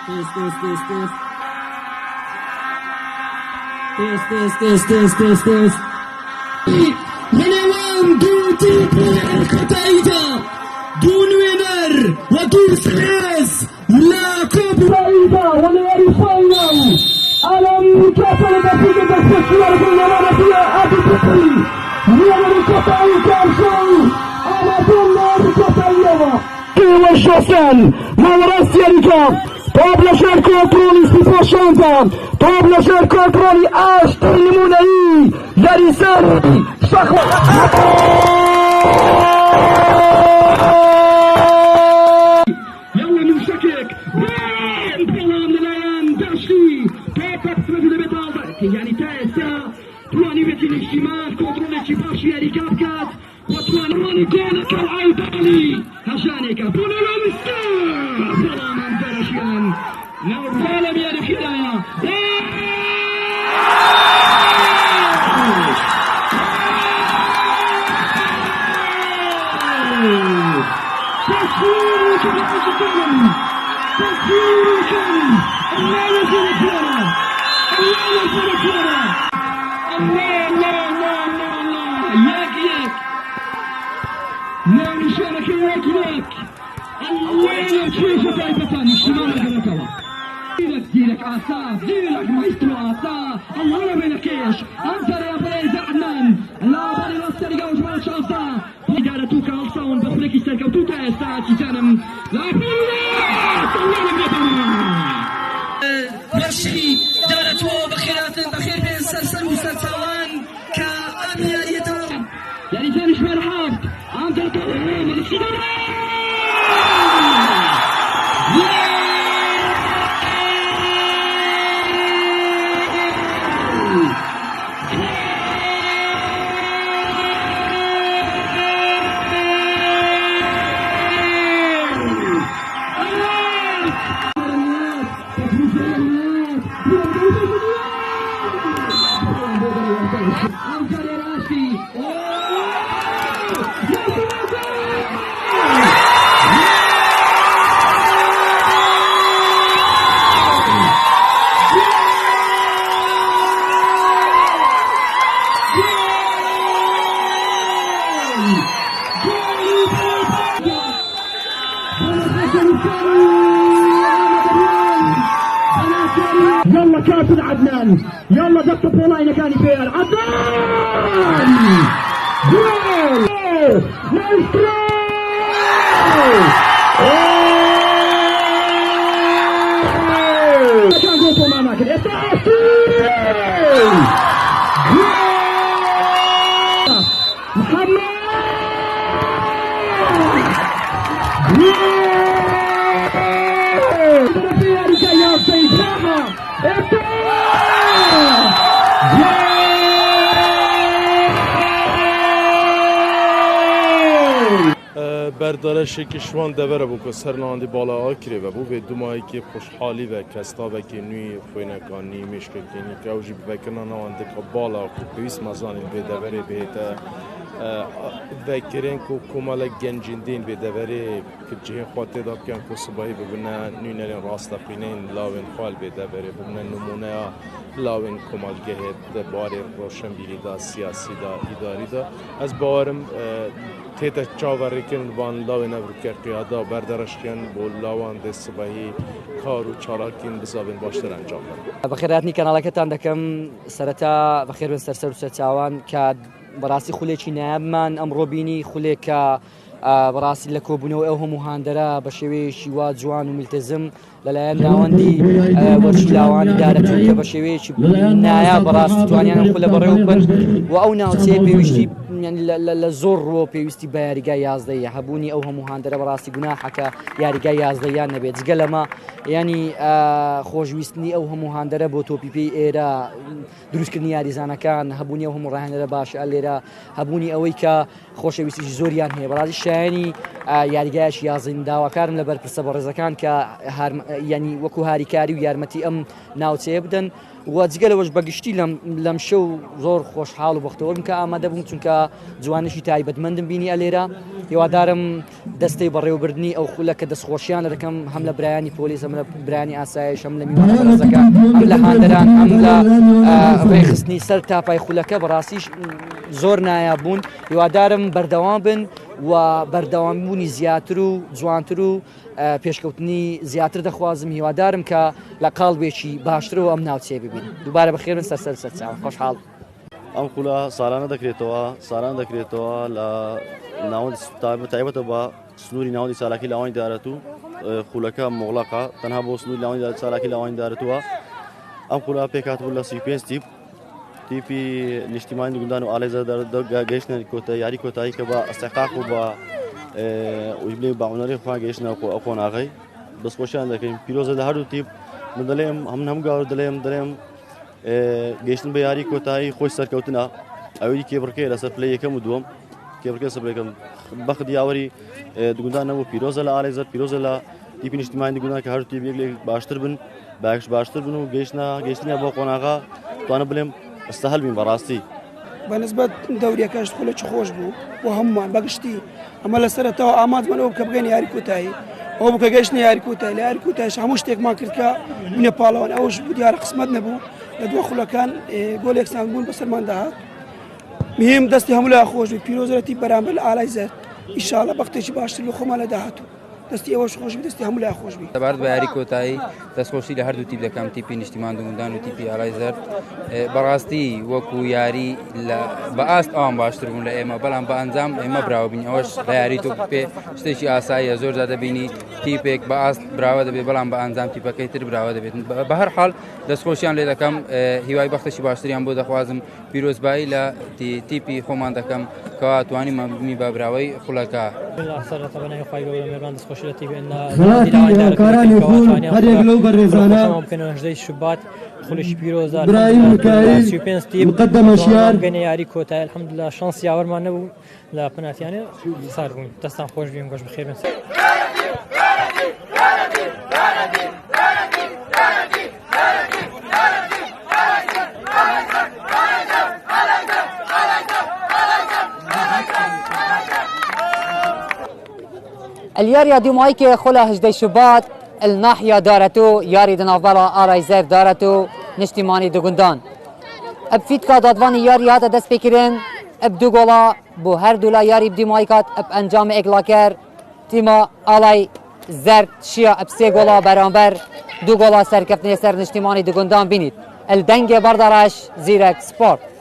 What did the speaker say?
تست هنوان دوتي قتايدا دون وينر ودور سلاس لا كوب بعيدة ولا يفاينل ألم كفر دقيقة التسوير بالنمارة فيها أبي بكري وينر قتايدا شيء أنا دون قتايدا كيو الشوسن مورس يريكا طابلة شير كنترولي سيفو شانزان طابلة شير كنترولي آش تلموني يريسان شخوة يلا من شكك بين بلان للايان داشتي توقف سمجد بطالة يعني تاسا تواني بيتي الاجتماع كنترولي شباشي يريكابكات وتواني كونك العيطالي هشانك بولو لومسكا بلان انترشيان نورفالم يا رخيلايا تصويرك بالأجدام تصويرك الله يفرقنا الله يفرقنا الله الله الله الله الله ياك ما نشارك ياك الله يكفيك طيبة الشمال جنتها ديرك عصا ديرك مايسترو عصا الله لا بينك ايش انت يا بني زعمان لا بني نصر جوج ما شاء الله إدارتك عصاون بقولك يستركب توتا ساعة تنم لا بالله الله مرشي دارتو بخير بين سلسل وسلسوان كأمياليتهم يعني ثاني شمال حاب عن ذلك الهام الاستدامة يلا كابتن عدنان يلا دقة بولاي كان فير عدنان جول مايسترو كان جول فوق اماكن محمد بردارشی که شوان دوره بو که سرلاندی بالا آکری و بو به دومایی که خوشحالی و کستا و که نوی خوینکانی میشکه کنی که اوجی بکنن آنده که بالا که پیس مزانی به دوره بهتا ذکرین که کمال گنجیندین به دوره که جه خواته داد کن که صبحی ببینن نوینرین راست قینین لاوین خال به دوره ببینن نمونه لاوین کمال گهت باری روشن بیری دا سیاسی دا اداری دا از باورم تیتا چاوری کن وان لاوین ابروکر قیادا بردارش کن بول لاوان دست صبحی کار و چالاکین بزابین باشتر انجام داد. بخیراتنی کانالکتان دکم سرتا بخیر بن سرسر و سرچاوان که براسي خولێکی نایابمان ئەمڕۆ بینی خولێکە بەڕاستی لە کۆبوونەوە ئەو هەموو هاندەرە بە شێوەیەکی وا جوان و میلتەزم لەلایەن ناوەندی وەرزشی لاوانی دارەچوون کە بە شێوەیەکی نایاب بەڕاستی توانیان خولە بەڕێوە بن و ئەو ناوچەیە پێویستی لە زۆر ڕۆ پێویستی بە یاریگای یازدەیە هەبوونی ئەو هەموو هاندەرە بەڕاستی گوناحەکە یاریگای یازدەیان نەبێت جگە لەمە ینی خۆشویستنی ئەو هەموو هاندەرە بۆ تۆپی پێی ئێرە دروستکردنی یاریزانەکان هەبوونی ئەو هەموو ڕاهێنەرە باش ئەلێرە هەبوونی ئەوەی کە خۆشەویستیی زۆریان هەیە بەڕاستی شایانی یاریگایش یازین داواکارم لە بەرپرسە بەڕێزەکان کە ینی وەکو هاریکاری و یارمەتی ئەم ناوچەیە بدەن و جگەلەوەش بەگشتی لەم شەو زۆر خۆشحاڵ و بەختەوەرم کە ئامادە بووم چونکە جوانشی تایبەتمەندم بینی ئەلێرە هیوادارم دەستەی بەڕێوەبردننی ئەو خولە کە دەستخۆشیان دەکەم هەم لە برایانی پۆلیس هەم لە برایانی ئاسایش هەم لە میوانە بەرزەکە هەم لە هاندەران هەم لە ڕێخستنی سەر تاپای خولەکە بەڕاستیش زۆر نایابوون هیوادارم بەردەوام بن و بەردەوامبوونی زیاتر و جوانتر و پێشکەوتنی زیاتر دەخوازم هیوادارم کە لە قاڵبێکی باشترەوە ئەم ناوچێ ببین دووبارە بەخێرن سەرسەر سەرچاو خۆشحاڵ ئەم خولە ساڵانە دەکرێتەوە لە ناوەندی تایبەتە بە سنووری ناوەندی ساڵاکی لاوانی دارەت و خولەکە مۆڵەقە تەنها بۆ سنووری لاوانی ساڵاکی لاوانی دارەتەوە ئەم خولە پێکهاتبوو لە 35 تیپی نیشتیمانی گوندان و ئالێزە گەیشتنە یاری کۆتایی کە بە ئەستحقاق و بە ویبلێ باونەری خوا گەیشتنە ئەو قۆناغی دەستخۆشیان دەکەین پیرۆزە لە هەردوو تیپ من دەڵێم هەموو گاور دەڵێم گەیشتن بە یاری کۆتایی خۆی سەرکەوتنە ئەوەی کێبڕکەیە لەسەر پلەی یەکەم و دووەم کێبڕکە سەبرەکەم بەخت یاوەری دوگوندان نەبوو پیرۆزە لە ئالێزەر پیرۆزە لە تیپی نیشتیمانی گوندان کە هەردوو تیپ یەک باشتر بن باشتر بن و گەیشتنە بۆ قۆناغا توانە بڵێم ئەستەهەل بین بەڕاستی بەنسبەت دەوریەکەش خولەکی خۆش بوو بۆ هەمومان بەگشتی ئەمە لەسەرەتەوە ئامادەمان ئەوە بکە بگەین یاری کۆتایی ئەو بکە گەیشتنە یاری کۆتایی لە یاری کۆتاییش هەموو شتێکمان کرد کە بنێ پاڵەوان ئەوش بوو دیارە قسمەت نەبوو لە دووە خولەکان گۆلێکسان بوون بەسەرمان داهات مهم دەستی هەموو لای خۆش بوو پیرۆزەتی بەرامبەر لە ئالای زەر ئینشاڵڵا بەختێکی باشتر لە خۆمان لە داهاتوو دەستی ئەوەش خۆش بێ دەستی هەموو لای خۆش بێ سەبارەت بە یاری کۆتایی دەستخۆشی لە هەردوو تیپ دەکەم تیپی نیشتیمان دوگوندان و تیپی ئالای زەر بەڕاستی وەکو یاری بە ئاست ئەوان باشتر بوون لە ئێمە بەڵام بە ئەنجام ئێمە براوە بین ئەوەش لە یاری تۆ پێ شتێکی ئاساییە زۆر زیادە بینی تیپێک بە ئاست براوە دەبێت بەڵام بە ئەنجام تیپەکەی تر براوە دەبێت بە هەر حاڵ دەستخۆشیان لێ دەکەم هیوای بەختێکی باشتریان بۆ دەخوازم پیرۆزبایی لە تیپی خۆمان دەکەم کەوا توانیمەبوومی بە براوەی خولەکە هۆکارانی خۆن هەرێک لەو بەڕێزانە خولشی پیرۆزە برایم بکاری مقدمە شیار گەنە یاری کۆتایی الحەمدولیلا شانس یاوەرمان نەبوو لە پەناتیانە سار بوون دەستان خۆش بێن گۆش بخێر بن الياريا ديمايكي خلا هجدي شباط الناحية دارتو ياري دنافبالا آراي زيف دارتو نشتيماني دوغندان ابفيت كا دادواني ياري هاتا دست بكرين اب دو غولا بو هر دولا ياري بديمايكات اب انجام اقلاكر تيما آلاي زرد شيا اب سي غولا برانبر دو غولا سركفتني سر نشتيماني دوغندان بينيت الدنگ بردارش زيرك سبورت